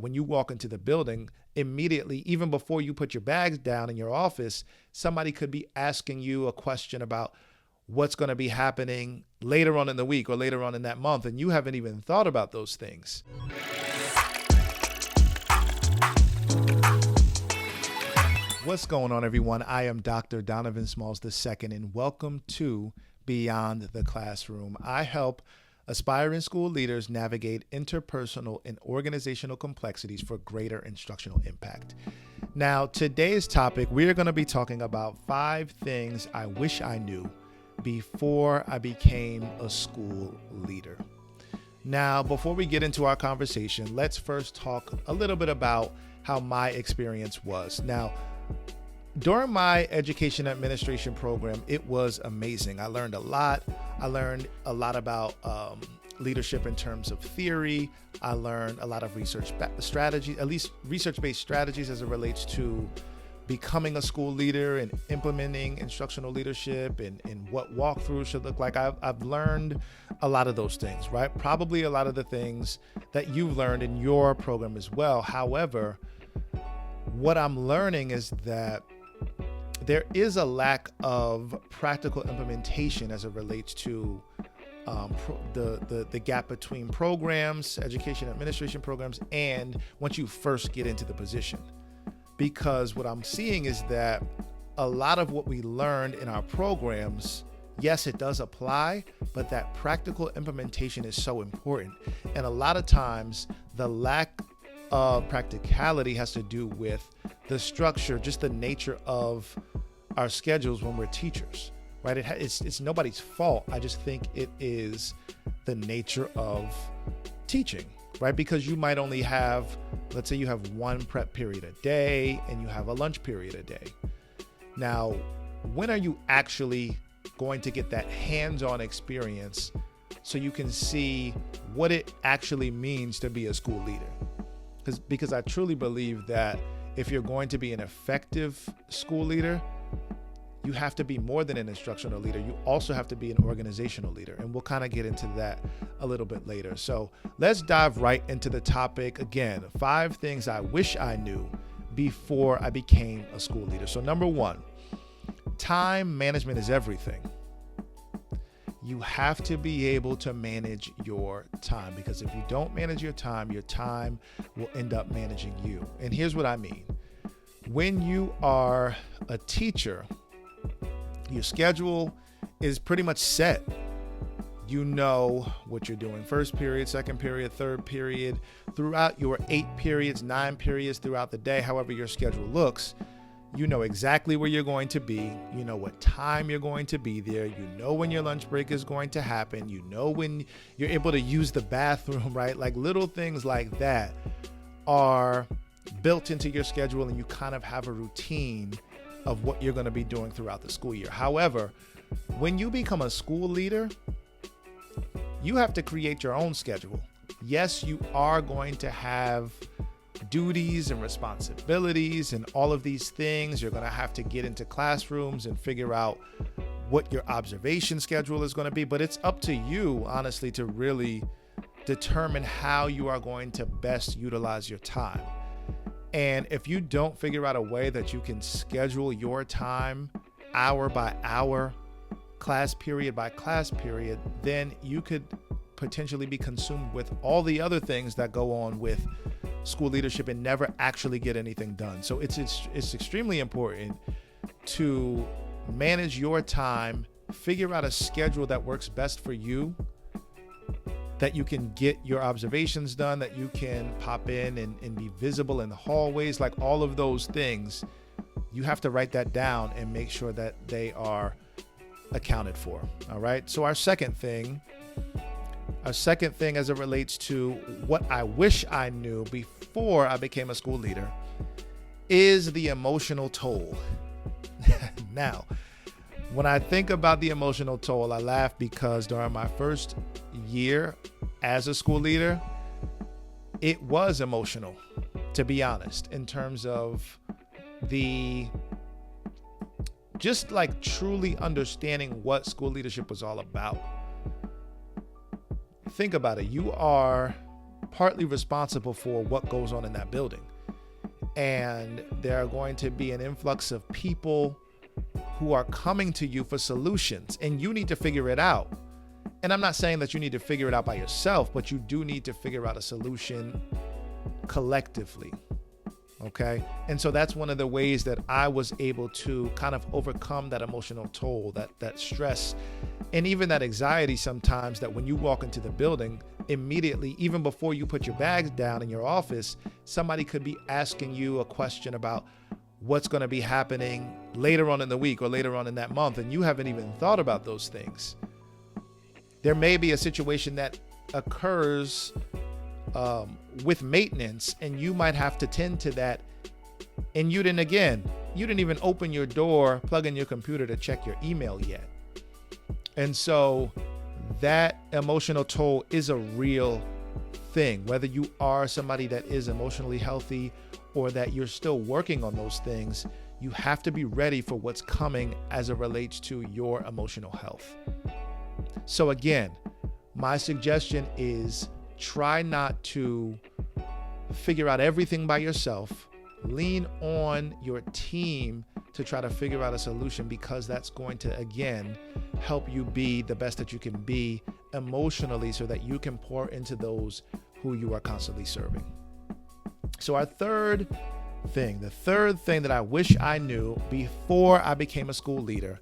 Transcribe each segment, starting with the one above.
when you walk into the building, immediately, even before you put your bags down in your office, somebody could be asking you a question about what's going to be happening later on in the week or later on in that month, and you haven't even thought about those things. What's going on, everyone? I am Dr. Donovan Smalls II, and welcome to Beyond the Classroom. I help aspiring school leaders navigate interpersonal and organizational complexities for greater instructional impact. Now, today's topic, we're going to be talking about 5 things I wish I knew before I became a school leader. Now, before we get into our conversation, let's first talk a little bit about how my experience was. Now, during my education administration program, it was amazing. I learned a lot. I learned a lot about leadership in terms of theory. I learned a lot of research strategy, at least research-based strategies as it relates to becoming a school leader and implementing instructional leadership and what walkthroughs should look like. I've learned a lot of those things, right? Probably a lot of the things that you've learned in your program as well. However, what I'm learning is that there is a lack of practical implementation as it relates to the gap between programs, education administration programs, and once you first get into the position. Because what I'm seeing is that a lot of what we learned in our programs, yes, it does apply, but that practical implementation is so important. And a lot of times the lack of practicality has to do with the structure, just the nature of our schedules when we're teachers, right? It's nobody's fault. I just think it is the nature of teaching, right? Because you might only have, let's say you have one prep period a day and you have a lunch period a day. Now, when are you actually going to get that hands-on experience so you can see what it actually means to be a school leader? Because I truly believe that if you're going to be an effective school leader, you have to be more than an instructional leader. You also have to be an organizational leader. And we'll kind of get into that a little bit later. So let's dive right into the topic. Again, 5 things I wish I knew before I became a school leader. So number 1, time management is everything. You have to be able to manage your time, because if you don't manage your time will end up managing you. And here's what I mean. When you are a teacher, your schedule is pretty much set. You know what you're doing. First period, second period, third period, throughout your 8 periods, 9 periods throughout the day, however your schedule looks. You know exactly where you're going to be. You know what time you're going to be there. You know when your lunch break is going to happen. You know when you're able to use the bathroom, right? Like little things like that are built into your schedule, and you kind of have a routine of what you're going to be doing throughout the school year. However, when you become a school leader, you have to create your own schedule. Yes, you are going to have duties and responsibilities and all of these things. You're going to have to get into classrooms and figure out what your observation schedule is going to be, but it's up to you, honestly, to really determine how you are going to best utilize your time. And if you don't figure out a way that you can schedule your time hour by hour, class period by class period, then you could potentially be consumed with all the other things that go on with school leadership and never actually get anything done. So it's extremely important to manage your time, figure out a schedule that works best for you, that you can get your observations done, that you can pop in and be visible in the hallways, like all of those things. You have to write that down and make sure that they are accounted for. All right. So our second thing as it relates to what I wish I knew before I became a school leader is the emotional toll. Now, when I think about the emotional toll, I laugh because during my first year as a school leader, it was emotional, to be honest, in terms of just like truly understanding what school leadership was all about. Think about it. You are partly responsible for what goes on in that building. And there are going to be an influx of people who are coming to you for solutions, and you need to figure it out. And I'm not saying that you need to figure it out by yourself, but you do need to figure out a solution collectively. Okay. And so that's one of the ways that I was able to kind of overcome that emotional toll, that stress, and even that anxiety sometimes, that when you walk into the building, immediately, even before you put your bags down in your office, somebody could be asking you a question about what's going to be happening later on in the week or later on in that month, and you haven't even thought about those things. There may be a situation that occurs with maintenance, and you might have to tend to that, and you didn't even open your door, plug in your computer to check your email yet. And so that emotional toll is a real thing, whether you are somebody that is emotionally healthy or that you're still working on those things. You have to be ready for what's coming as it relates to your emotional health. So again, my suggestion is try not to figure out everything by yourself. Lean on your team to try to figure out a solution, because that's going to, again, help you be the best that you can be emotionally, so that you can pour into those who you are constantly serving. So the third thing that I wish I knew before I became a school leader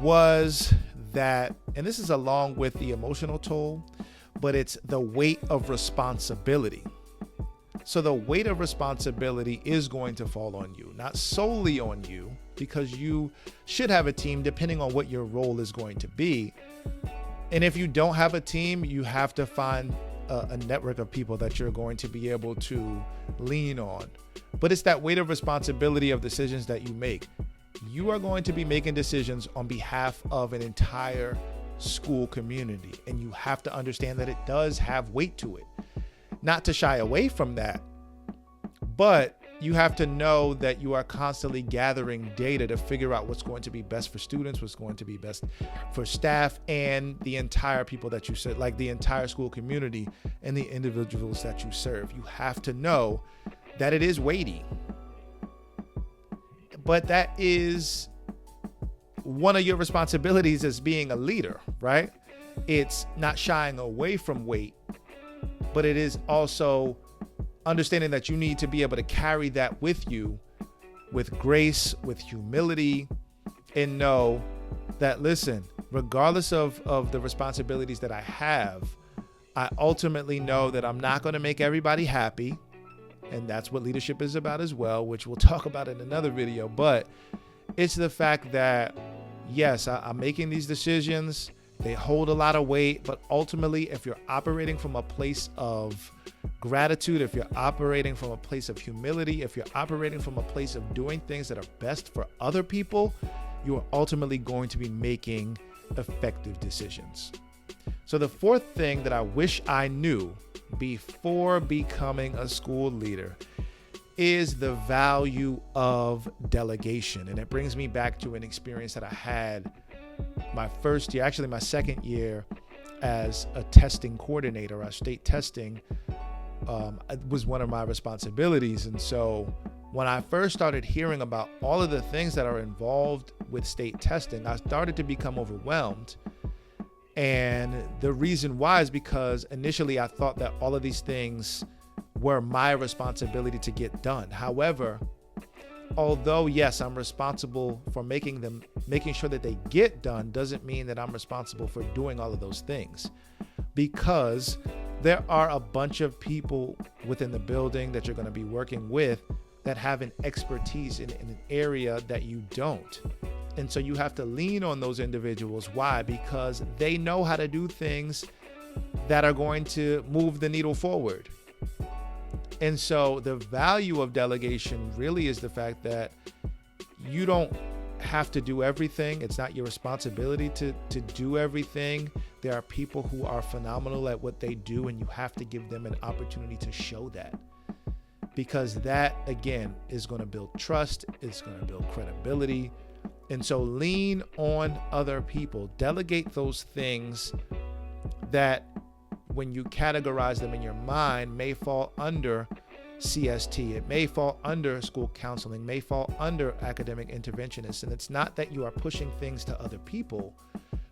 was that, and this is along with the emotional toll, but it's the weight of responsibility. So the weight of responsibility is going to fall on you, not solely on you, because you should have a team depending on what your role is going to be. And if you don't have a team, you have to find a network of people that you're going to be able to lean on. But it's that weight of responsibility of decisions that you make. You are going to be making decisions on behalf of an entire school community, and you have to understand that it does have weight to it. Not to shy away from that, but you have to know that you are constantly gathering data to figure out what's going to be best for students, what's going to be best for staff, and the entire people that you serve, like the entire school community and the individuals that you serve. You have to know that it is weighty, but that is one of your responsibilities as being a leader, right? It's not shying away from weight, but it is also understanding that you need to be able to carry that with you with grace, with humility, and know that, listen, regardless of the responsibilities that I have, I ultimately know that I'm not going to make everybody happy. And that's what leadership is about as well, which we'll talk about in another video. But it's the fact that, yes, I'm making these decisions. They hold a lot of weight, but ultimately, if you're operating from a place of gratitude, if you're operating from a place of humility, if you're operating from a place of doing things that are best for other people, you are ultimately going to be making effective decisions. So the fourth thing that I wish I knew before becoming a school leader is the value of delegation. And it brings me back to an experience that I had my first year, actually my second year as a testing coordinator. Our state testing was one of my responsibilities. And so when I first started hearing about all of the things that are involved with state testing, I started to become overwhelmed. And the reason why is because initially I thought that all of these things were my responsibility to get done. However, although yes, I'm responsible for making sure that they get done, doesn't mean that I'm responsible for doing all of those things, because there are a bunch of people within the building that you're going to be working with that have an expertise in an area that you don't. And so you have to lean on those individuals. Why? Because they know how to do things that are going to move the needle forward. And so the value of delegation really is the fact that you don't have to do everything. It's not your responsibility to do everything. There are people who are phenomenal at what they do, and you have to give them an opportunity to show that. Because that, again, is going to build trust. It's going to build credibility. And so lean on other people. Delegate those things that when you categorize them in your mind may fall under CST. It may fall under school counseling, may fall under academic interventionists. And it's not that you are pushing things to other people,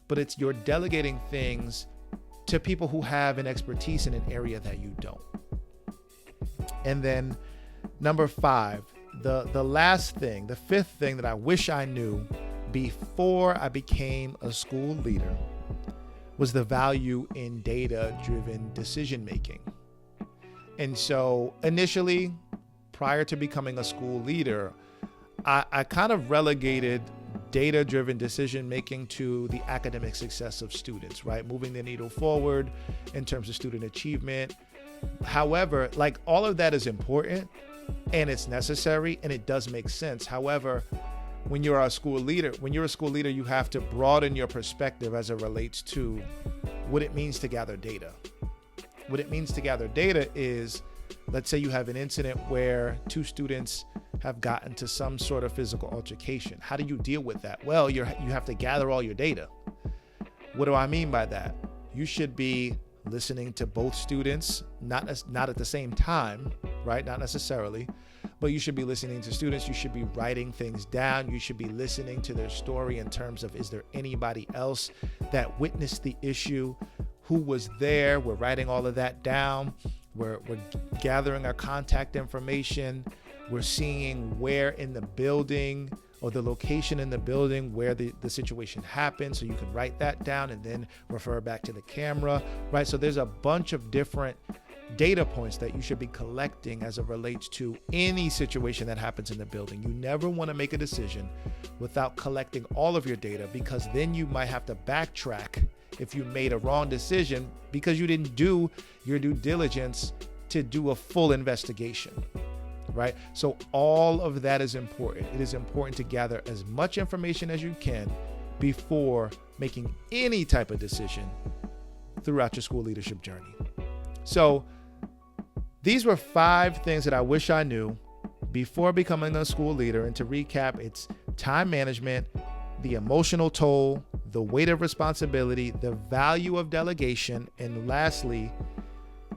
but it's you're delegating things to people who have an expertise in an area that you don't. And then number 5, the last thing, the 5th thing that I wish I knew before I became a school leader was the value in data-driven decision-making. And so initially, prior to becoming a school leader, I kind of relegated data-driven decision-making to the academic success of students, right? Moving the needle forward in terms of student achievement. However, like all of that is important and it's necessary and it does make sense. However, when you're a school leader, you have to broaden your perspective as it relates to what it means to gather data. What it means to gather data is, let's say you have an incident where 2 students have gotten to some sort of physical altercation. How do you deal with that? Well, you have to gather all your data. What do I mean by that? You should be listening to both students, not at the same time, right? Not necessarily, but you should be listening to students. You should be writing things down. You should be listening to their story in terms of, is there anybody else that witnessed the issue? Who was there? We're writing all of that down. We're gathering our contact information. We're seeing where in the building or the location in the building where the situation happened. So you can write that down and then refer back to the camera, right? So there's a bunch of different data points that you should be collecting as it relates to any situation that happens in the building. You never want to make a decision without collecting all of your data, because then you might have to backtrack if you made a wrong decision because you didn't do your due diligence to do a full investigation, right? So all of that is important. It is important to gather as much information as you can before making any type of decision throughout your school leadership journey. So these were 5 things that I wish I knew before becoming a school leader. And to recap, it's time management, the emotional toll, the weight of responsibility, the value of delegation, and lastly,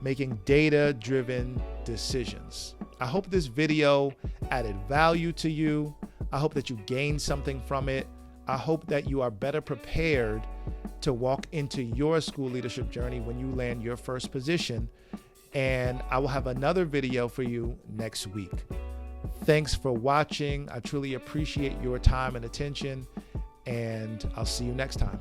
making data-driven decisions. I hope this video added value to you. I hope that you gained something from it. I hope that you are better prepared to walk into your school leadership journey when you land your first position. And I will have another video for you next week. Thanks for watching. I truly appreciate your time and attention, and I'll see you next time.